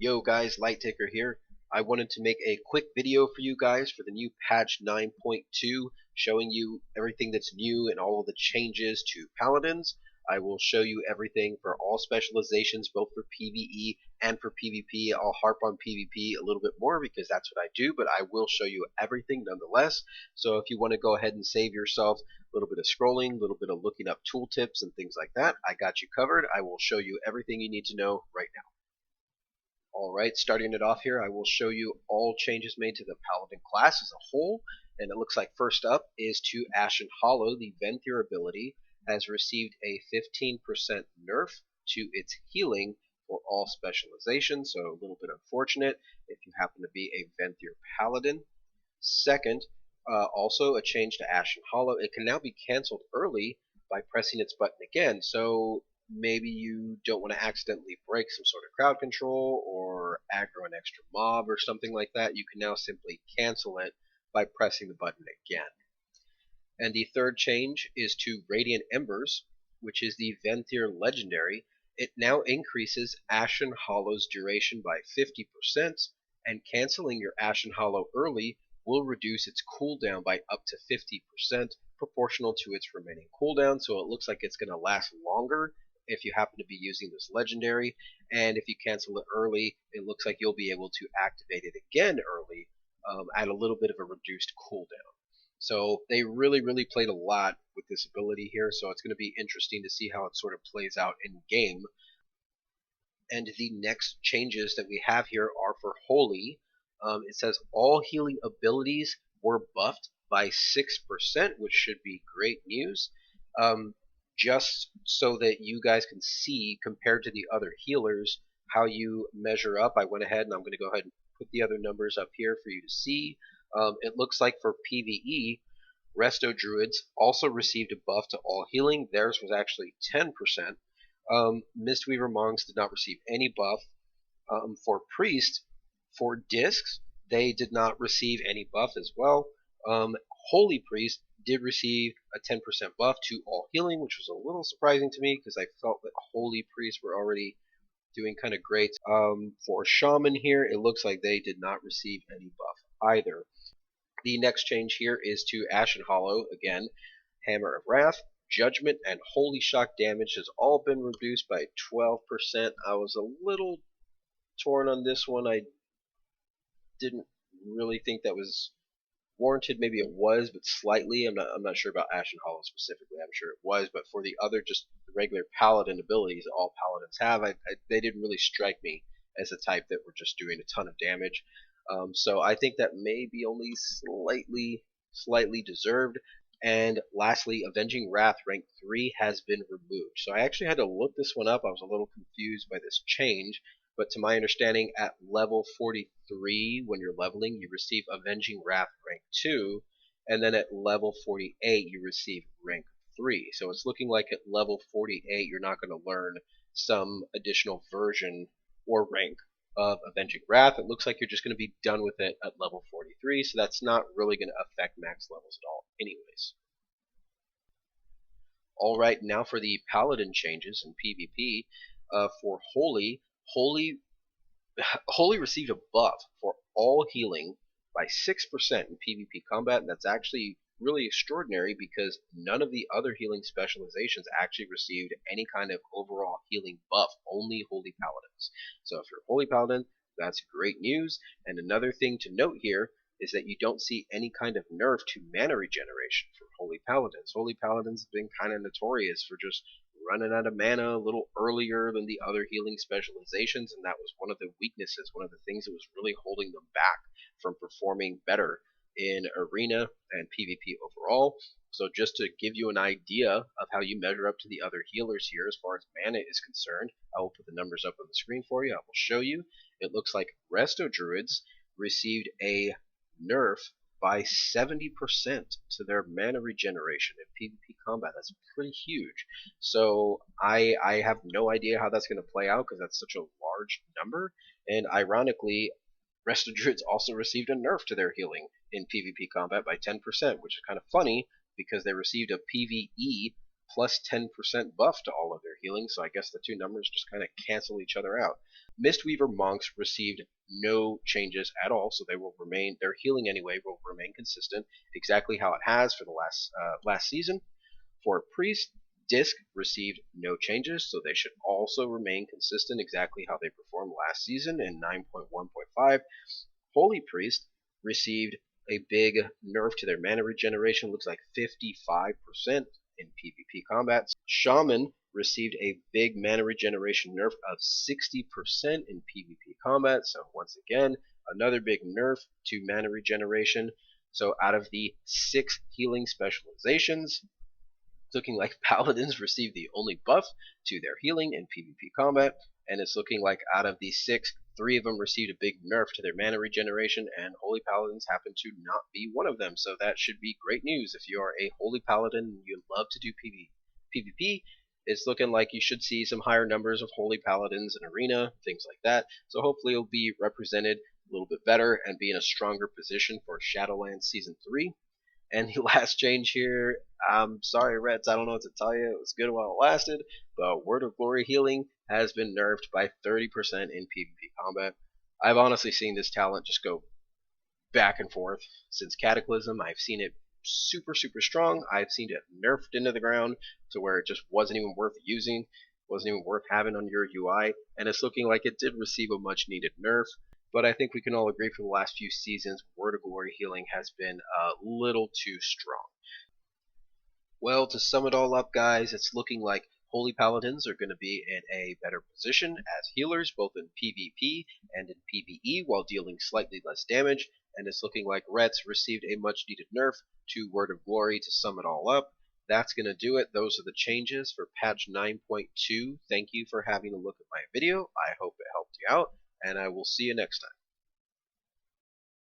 Yo guys, Lighttaker here. I wanted to make a quick video for you guys for the new patch 9.2, showing you everything that's new and all of the changes to Paladins. I will show you everything for all specializations, both for PvE and for PvP. I'll harp on PvP a little bit more because that's what I do, but I will show you everything nonetheless. So if you want to go ahead and save yourself a little bit of scrolling, a little bit of looking up tooltips and things like that, I got you covered. I will show you everything you need to know right now. Alright, starting it off here, I will show you all changes made to the Paladin class as a whole, and it looks like first up is to Ashen Hollow. The Venthyr ability has received a 15% nerf to its healing for all specializations, so a little bit unfortunate if you happen to be a Venthyr Paladin. Second, also a change to Ashen Hollow. It can now be cancelled early by pressing its button again, so maybe you don't want to accidentally break some sort of crowd control or aggro an extra mob or something like that. You can now simply cancel it by pressing the button again. And the third change is to Radiant Embers, which is the Venthyr legendary. It now increases Ashen Hollow's duration by 50%, and canceling your Ashen Hollow early will reduce its cooldown by up to 50%, proportional to its remaining cooldown, so it looks like it's going to last longer if you happen to be using this legendary, and if you cancel it early, it looks like you'll be able to activate it again early at a little bit of a reduced cooldown. So they really played a lot with this ability here, so it's going to be interesting to see how it sort of plays out in game. And the next changes that we have here are for Holy. It says all healing abilities were buffed by 6%, which should be great news. Just so that you guys can see, compared to the other healers, how you measure up, I went ahead and I'm going to go ahead and put the other numbers up here for you to see. It looks like for PvE, Resto Druids also received a buff to all healing. Theirs was actually 10%. Mistweaver Monks did not receive any buff. For Priest, for Discs, they did not receive any buff as well. Holy Priest did receive a 10% buff to all healing, which was a little surprising to me because I felt that Holy Priests were already doing kind of great. For Shaman here, it looks like they did not receive any buff either. The next change here is to Ashen Hollow again. Hammer of Wrath, Judgment, and Holy Shock damage has all been reduced by 12%. I was a little torn on this one. I didn't really think that was warranted. Maybe it was, but slightly. I'm not sure about Ashen Hollow specifically. I'm sure it was, but for the other just regular Paladin abilities that all Paladins have, they didn't really strike me as a type that were just doing a ton of damage. So I think that may be only slightly deserved. And lastly, Avenging Wrath rank 3 has been removed. So I actually had to look this one up. I was a little confused by this change, but to my understanding, at level 43, when you're leveling, you receive Avenging Wrath rank 2, and then at level 48, you receive rank 3. So it's looking like at level 48, you're not going to learn some additional version or rank of Avenging Wrath. It looks like you're just going to be done with it at level 43, so that's not really going to affect max levels at all anyways. Alright, now for the Paladin changes in PvP. For Holy received a buff for all healing by 6% in PvP combat, and that's actually really extraordinary because none of the other healing specializations actually received any kind of overall healing buff, only Holy Paladins. So if you're a Holy Paladin, that's great news. And another thing to note here is that you don't see any kind of nerf to mana regeneration for Holy Paladins. Holy Paladins have been kind of notorious for just running out of mana a little earlier than the other healing specializations, and that was one of the weaknesses, one of the things that was really holding them back from performing better in Arena and PvP overall. So just to give you an idea of how you measure up to the other healers here as far as mana is concerned, I will put the numbers up on the screen for you. I will show you. It looks like Resto Druids received a nerf by 70% to their mana regeneration in PvP combat. That's pretty huge. So I have no idea how that's going to play out because that's such a large number. And ironically, Resto Druids also received a nerf to their healing in PvP combat by 10%, which is kind of funny because they received a PvE plus 10% buff to all of their healing, so I guess the two numbers just kind of cancel each other out. Mistweaver monks received no changes at all, so they will remain, their healing anyway will remain consistent, exactly how it has for the last season. For priest, disc received no changes, so they should also remain consistent exactly how they performed last season in 9.1.5. Holy priest received a big nerf to their mana regeneration, looks like 55% in PvP combat. Shaman received a big mana regeneration nerf of 60% in PvP combat, so once again, another big nerf to mana regeneration. So out of the 6 healing specializations, it's looking like Paladins received the only buff to their healing in PvP combat, and it's looking like out of the 6, 3 of them received a big nerf to their mana regeneration, and Holy Paladins happen to not be one of them, so that should be great news. If you are a Holy Paladin and you love to do PvP, it's looking like you should see some higher numbers of Holy Paladins in Arena, things like that, so hopefully you'll be represented a little bit better and be in a stronger position for Shadowlands Season 3. And the last change here, I'm sorry, Reds, I don't know what to tell you. It was good while it lasted, but Word of Glory healing has been nerfed by 30% in PvP combat. I've honestly seen this talent just go back and forth since Cataclysm. I've seen it super strong. I've seen it nerfed into the ground to where it just wasn't even worth using, wasn't even worth having on your UI, and it's looking like it did receive a much needed nerf. But I think we can all agree for the last few seasons, Word of Glory healing has been a little too strong. Well, to sum it all up, guys, it's looking like Holy Paladins are going to be in a better position as healers, both in PvP and in PvE, while dealing slightly less damage, and it's looking like Reds received a much needed nerf to Word of Glory to sum it all up. That's going to do it. Those are the changes for patch 9.2. Thank you for having a look at my video. I hope it helped you out, and I will see you next time.